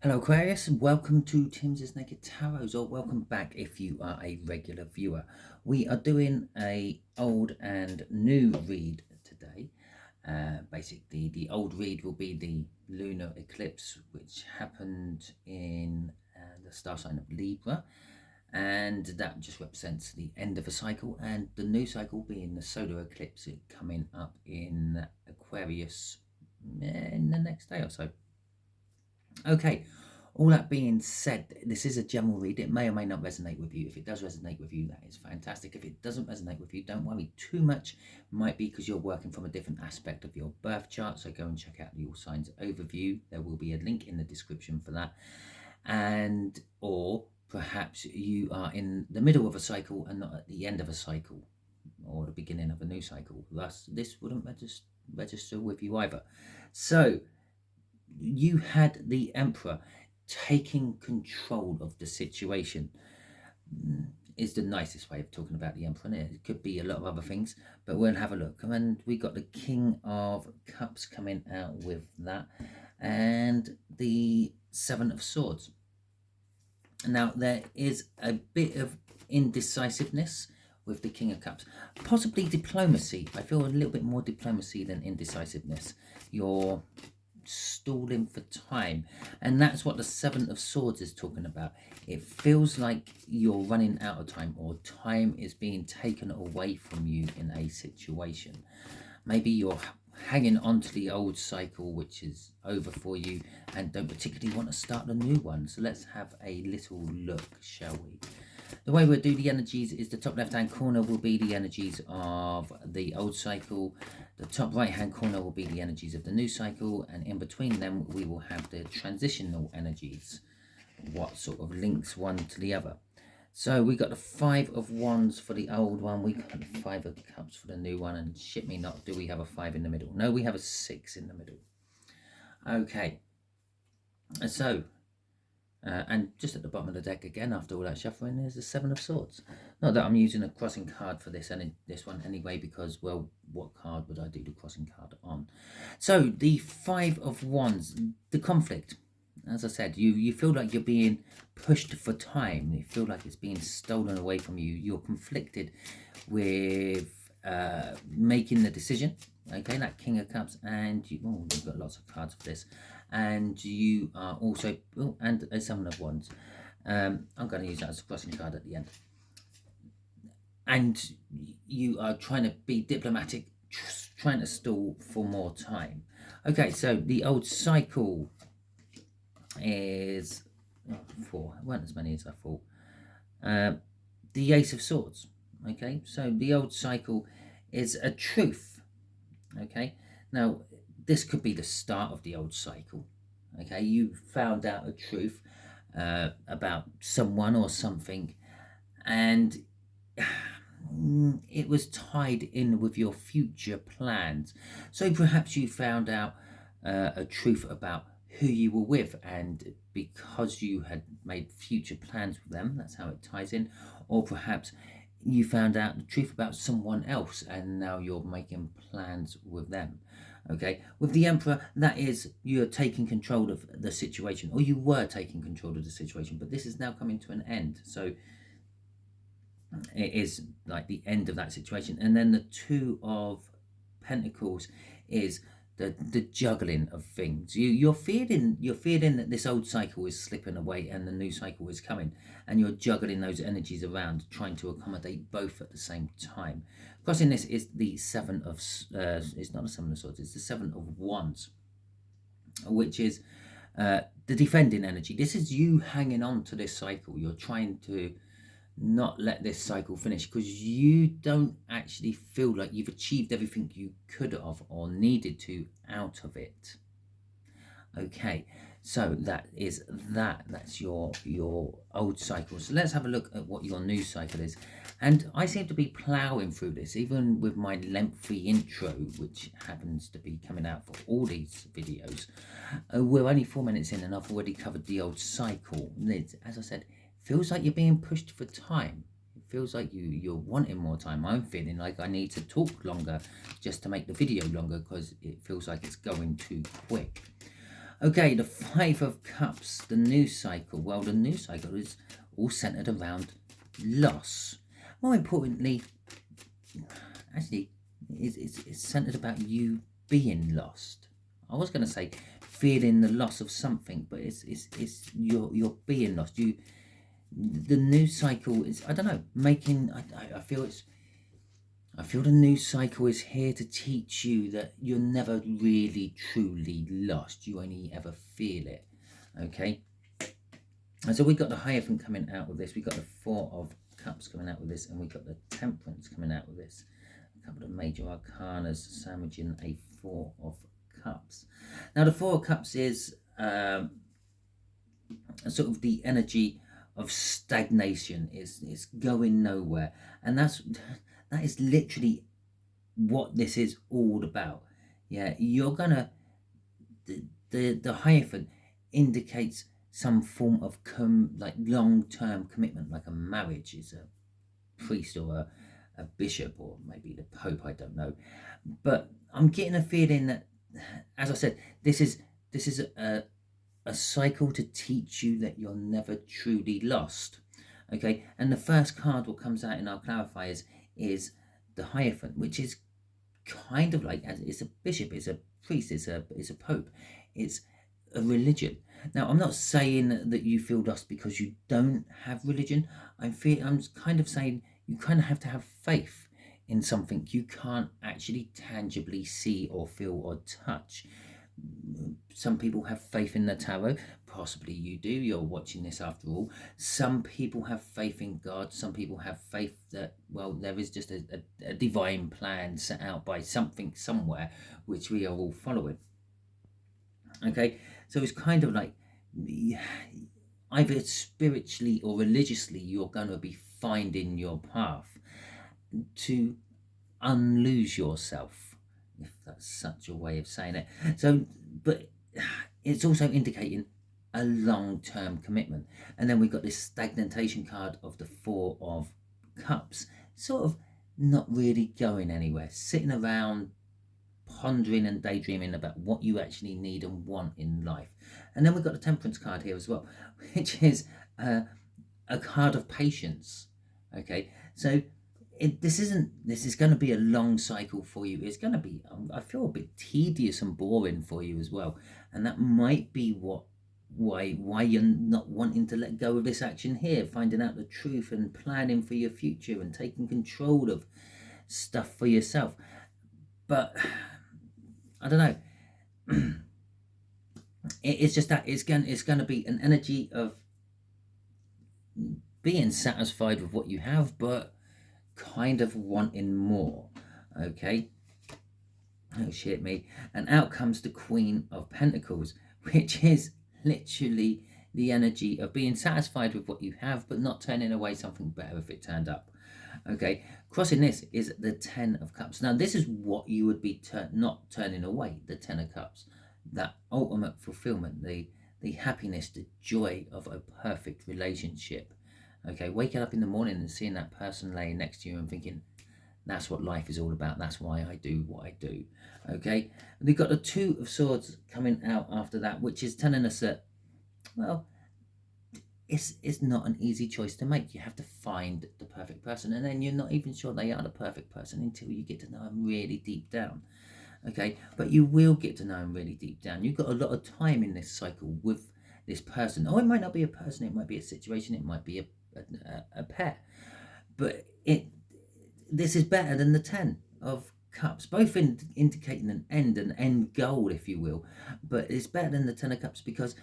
Hello Aquarius, and welcome to Timsy Naked Tarot, or welcome back if you are a regular viewer. We are doing a old and new read today. Basically, the old read will be the lunar eclipse, which happened in the star sign of Libra, and that just represents the end of a cycle, and the new cycle being the solar eclipse coming up in Aquarius in the next day or so. Okay, all that being said, this is a general read. It may or may not resonate with you. If it does resonate with you, that is fantastic. If it doesn't resonate with you, don't worry too much. It might be because you're working from a different aspect of your birth chart. So go and check out the All Signs overview. There will be a link in the description for that. And or perhaps you are in the middle of a cycle and not at the end of a cycle or the beginning of a new cycle. Thus, this wouldn't register with you either. So you had the Emperor taking control of the situation. Is the nicest way of talking about the Emperor. It could be a lot of other things, but we'll have a look. And we got the King of Cups coming out with that, and the Seven of Swords. Now there is a bit of indecisiveness with the King of Cups, possibly diplomacy. I feel a little bit more diplomacy than indecisiveness. You're stalling for time, and that's what the Seven of Swords is talking about. It feels like you're running out of time, or time is being taken away from you in a situation. Maybe you're hanging on to the old cycle which is over for you and don't particularly want to start a new one. So let's have a little look, shall we? The way we'll do the energies is the top left hand corner will be the energies of the old cycle, the top right hand corner will be the energies of the new cycle, and in between them we will have the transitional energies, what sort of links one to the other. So we got the Five of Wands for the old one, we got the Five of Cups for the new one, and shit me not, do we have a 5 in the middle? No, we have a 6 in the middle. Okay, so and just at the bottom of the deck again, after all that shuffling, there's the Seven of Swords. Not that I'm using a crossing card for this one anyway, because, well, what card would I do the crossing card on? So the Five of Wands, the conflict. As I said, you feel like you're being pushed for time. You feel like it's being stolen away from you. You're conflicted with making the decision. Okay, that King of Cups, and you've got lots of cards for this. And you are also, and a Seven of Wands. I'm going to use that as a crossing card at the end. And you are trying to be diplomatic, trying to stall for more time. Okay, so the old cycle is 4. It weren't as many as I thought. The Ace of Swords. Okay, so the old cycle is a truth. Okay, now this could be the start of the old cycle. Okay, you found out a truth about someone or something, and it was tied in with your future plans. So perhaps you found out a truth about who you were with, and because you had made future plans with them, that's how it ties in. Or perhaps you found out the truth about someone else and now you're making plans with them. Okay, with the Emperor, that is, you're taking control of the situation, or you were taking control of the situation, but this is now coming to an end. So it is like the end of that situation. And then the Two of Pentacles is the juggling of things. You're feeling that this old cycle is slipping away and the new cycle is coming, and you're juggling those energies around, trying to accommodate both at the same time. Crossing this is the Seven of it's not a Seven of Swords, it's the Seven of Wands, which is the defending energy. This is you hanging on to this cycle. You're trying to not let this cycle finish because you don't actually feel like you've achieved everything you could have or needed to out of it. Okay, so that's your old cycle. So let's have a look at what your new cycle is. And I seem to be ploughing through this, even with my lengthy intro, which happens to be coming out for all these videos. We're only 4 minutes in and I've already covered the old cycle. As I said, feels like you're being pushed for time. It feels like you're wanting more time. I'm feeling like I need to talk longer just to make the video longer because it feels like it's going too quick. Okay, the Five of Cups, the new cycle. Well, the new cycle is all centered around loss. More importantly, actually, it's centered about you being lost. I was going to say feeling the loss of something, but it's you're being lost. The new cycle is, I don't know, making. I feel it's. I feel the new cycle is here to teach you that you're never really truly lost. You only ever feel it. Okay. And so we got the Hierophant coming out with this. We got the Four of Cups coming out with this, and we got the Temperance coming out with this. A couple of major arcanas sandwiching a Four of Cups. Now the Four of Cups is sort of the energy of stagnation. Is going nowhere, and that is literally what this is all about. Yeah, you're gonna the Hierophant indicates some form of like long-term commitment, like a marriage. Is a priest or a bishop or maybe the Pope, I don't know, but I'm getting a feeling that, as I said, this is a cycle to teach you that you're never truly lost. Okay, and the first card what comes out in our clarifiers is the Hierophant, which is kind of like, it's a bishop, it's a priest, it's a pope, it's a religion. Now, I'm not saying that you feel lost because you don't have religion. I'm kind of saying you kind of have to have faith in something you can't actually tangibly see or feel or touch. Some people have faith in the tarot. Possibly you do. You're watching this after all. Some people have faith in God. Some people have faith that, well, there is just a divine plan set out by something somewhere, which we are all following. Okay, so it's kind of like either spiritually or religiously, you're going to be finding your path to unlose yourself, if that's such a way of saying it. So, but it's also indicating a long-term commitment. And then we've got this stagnation card of the Four of Cups, sort of not really going anywhere, sitting around pondering and daydreaming about what you actually need and want in life. And then we've got the Temperance card here as well, which is a card of patience. Okay, so this is going to be a long cycle for you. It's going to be, I feel, a bit tedious and boring for you as well, and that might be why you're not wanting to let go of this action here, finding out the truth and planning for your future and taking control of stuff for yourself. But I don't know. It's just that it's going to be an energy of being satisfied with what you have, but kind of wanting more. Okay. Oh shit me. And out comes the Queen of Pentacles, which is literally the energy of being satisfied with what you have, but not turning away something better if it turned up. Okay, crossing this is the Ten of Cups. Now, this is what you would be not turning away, the Ten of Cups. That ultimate fulfillment, the happiness, the joy of a perfect relationship. Okay, waking up in the morning and seeing that person laying next to you and thinking, that's what life is all about. That's why I do what I do. Okay, and we've got the Two of Swords coming out after that, which is telling us that, well, it's not an easy choice to make. You have to find the perfect person, and then you're not even sure they are the perfect person until you get to know them really deep down. Okay, but you will get to know them really deep down. You've got a lot of time in this cycle with this person. Oh, it might not be a person, it might be a situation, it might be a pair, but this is better than the Ten of Cups, both indicating an end goal, if you will, but it's better than the Ten of Cups because,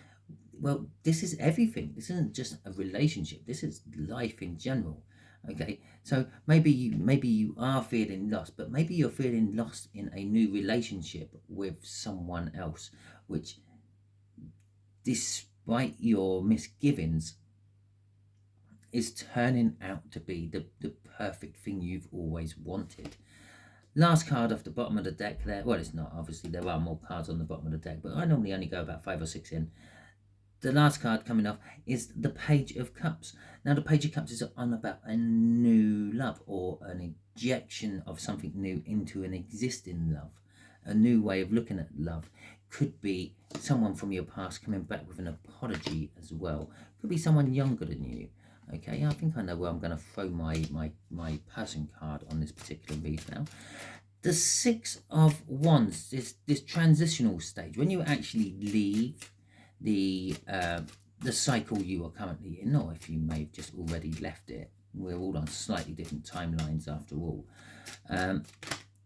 well, this is everything. This isn't just a relationship. This is life in general. Okay, so maybe you are feeling lost, but maybe you're feeling lost in a new relationship with someone else, which, despite your misgivings, is turning out to be the perfect thing you've always wanted. Last card off the bottom of the deck there. Well, it's not, obviously there are more cards on the bottom of the deck, but I normally only go about 5 or 6 in. The last card coming off is the Page of Cups. Now, the Page of Cups is on about a new love, or an injection of something new into an existing love, a new way of looking at love. could be someone from your past coming back with an apology as well. Could be someone younger than you. Okay, I think I know where I'm going to throw my person card on this particular read now. The Six of Wands, this transitional stage, when you actually leave the cycle you are currently in, or if you may have just already left it, we're all on slightly different timelines after all.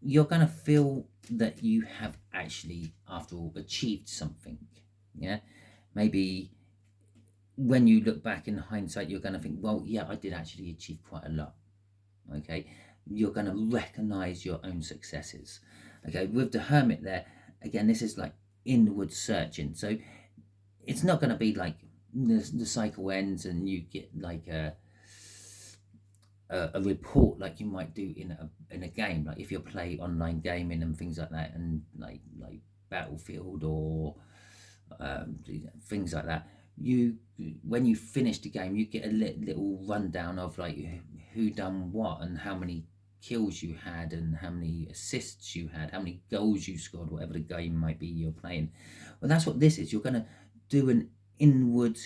You're going to feel that you have actually, after all, achieved something. Yeah, maybe when you look back in hindsight, you're going to think, well, yeah, I did actually achieve quite a lot. Okay, you're going to recognize your own successes. Okay, with the Hermit there, again, this is like inward searching. So it's not going to be like the cycle ends and you get like a report like you might do in a game, like if you play online gaming and things like that, and like Battlefield or things like that. When you finish the game, you get a little rundown of like who done what and how many kills you had and how many assists you had, how many goals you scored, whatever the game might be you're playing. Well, that's what this is. You're going to do an inward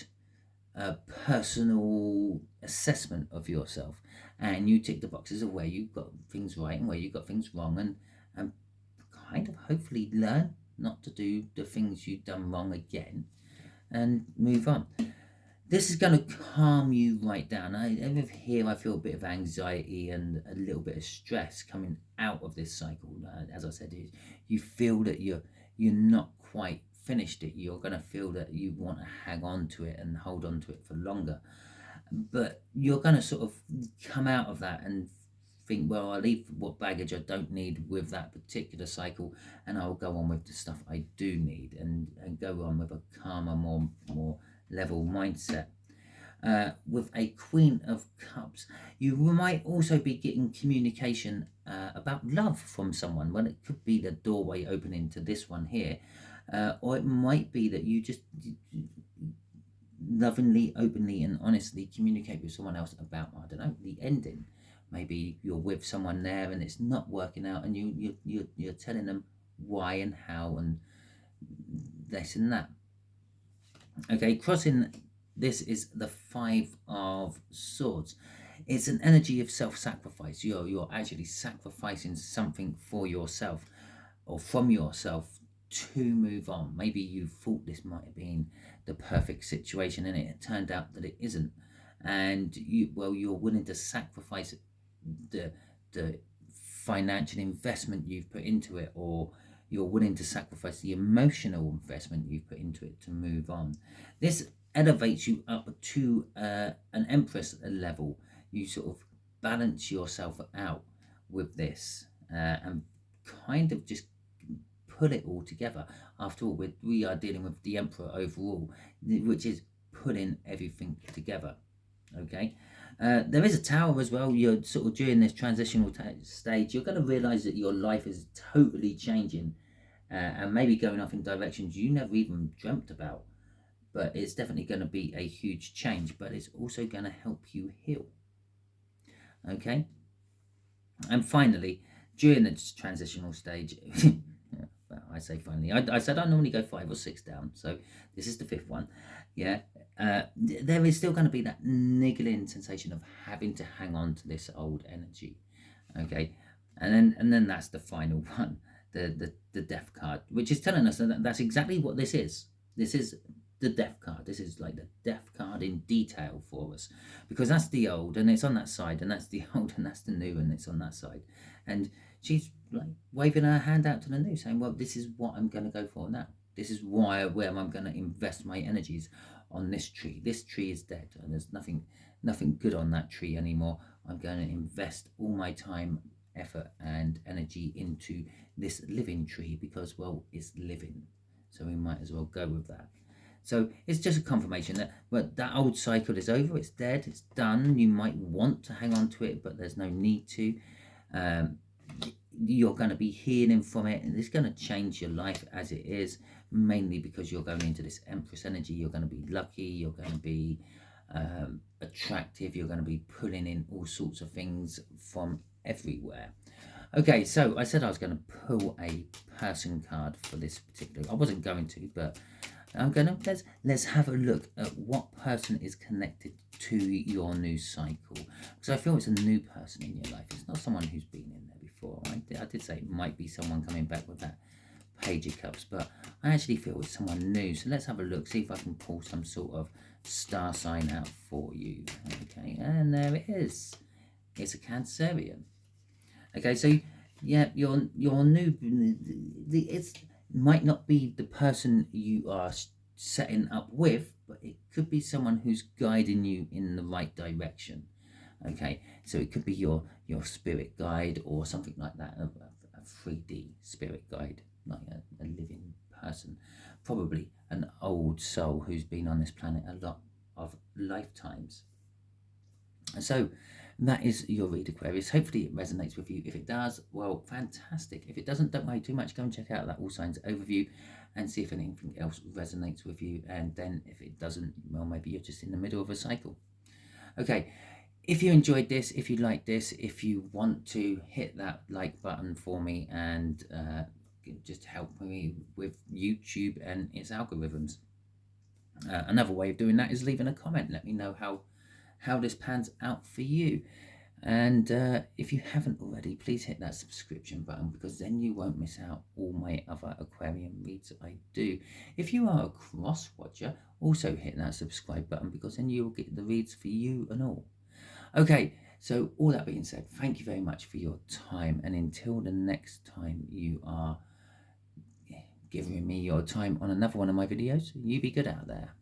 personal assessment of yourself, and you tick the boxes of where you got things right and where you got things wrong, and kind of hopefully learn not to do the things you've done wrong again and move on. This is going to calm you right down. Over here I feel a bit of anxiety and a little bit of stress coming out of this cycle. As I said, you feel that you're not quite finished it. You're going to feel that you want to hang on to it and hold on to it for longer, but you're going to sort of come out of that and think, well, I'll leave what baggage I don't need with that particular cycle, and I'll go on with the stuff I do need, and go on with a calmer, more level mindset. With a Queen of Cups, you might also be getting communication about love from someone. Well, it could be the doorway opening to this one here, or it might be that you just lovingly, openly and honestly communicate with someone else about, I don't know, the ending. Maybe you're with someone there and it's not working out, and you're telling them why and how and this and that. Okay, crossing this is the Five of Swords. It's an energy of self-sacrifice. You're actually sacrificing something for yourself or from yourself to move on. Maybe you thought this might have been the perfect situation and it turned out that it isn't, and you're willing to sacrifice the financial investment you've put into it, or you're willing to sacrifice the emotional investment you've put into it to move on. This elevates you up to an Empress level. You sort of balance yourself out with this and kind of just put it all together. After all, we are dealing with the Emperor overall, which is putting everything together. Okay, there is a Tower as well. You're sort of during this transitional stage, you're going to realize that your life is totally changing and maybe going off in directions you never even dreamt about. But it's definitely going to be a huge change, but it's also going to help you heal. Okay, and finally, during this transitional stage, well, I say finally, I said I normally go 5 or 6 down, so this is the 5th one. Yeah, there is still going to be that niggling sensation of having to hang on to this old energy. Okay, and then that's the final one, the Death card, which is telling us that that's exactly what this is. This is the Death card. This is like the Death card in detail for us, because that's the old and it's on that side, and that's the old and that's the new and it's on that side, and she's like waving her hand out to the new, saying, well, this is what I'm going to go for now. This is where I'm going to invest my energies on this tree. This tree is dead and there's nothing good on that tree anymore. I'm going to invest all my time, effort and energy into this living tree because, well, it's living, so we might as well go with that. So it's just a confirmation that that old cycle is over. It's dead. It's done. You might want to hang on to it, but there's no need to. You're going to be healing from it, and it's going to change your life as it is, mainly because you're going into this Empress energy. You're going to be lucky. You're going to be attractive. You're going to be pulling in all sorts of things from everywhere. Okay, so I said I was going to pull a person card for this particular. I wasn't going to, but I'm going to let's have a look at what person is connected to your new cycle, because I feel it's a new person in your life. It's not someone who's been in there before. I did say it might be someone coming back with that Page of Cups, but I actually feel it's someone new. So let's have a look, see if I can pull some sort of star sign out for you. Okay, and there it is. It's a Cancerian. Okay, so yeah, your new it might not be the person you are setting up with, but it could be someone who's guiding you in the right direction. Okay, so it could be your spirit guide or something like that, a 3D spirit guide, like a living person, probably an old soul who's been on this planet a lot of lifetimes. So that is your read, Aquarius. Hopefully it resonates with you. If it does, well, fantastic. If it doesn't, don't worry too much. Go and check out that All Signs overview and see if anything else resonates with you. And then if it doesn't, well, maybe you're just in the middle of a cycle. Okay, if you enjoyed this, if you like this, if you want to hit that like button for me and just help me with YouTube and its algorithms. Another way of doing that is leaving a comment. Let me know how this pans out for you. And if you haven't already, please hit that subscription button, because then you won't miss out all my other aquarium reads I do. If you are a cross watcher, also hit that subscribe button, because then you will get the reads for you and all. Okay, so all that being said, thank you very much for your time, and until the next time you are giving me your time on another one of my videos, you be good out there.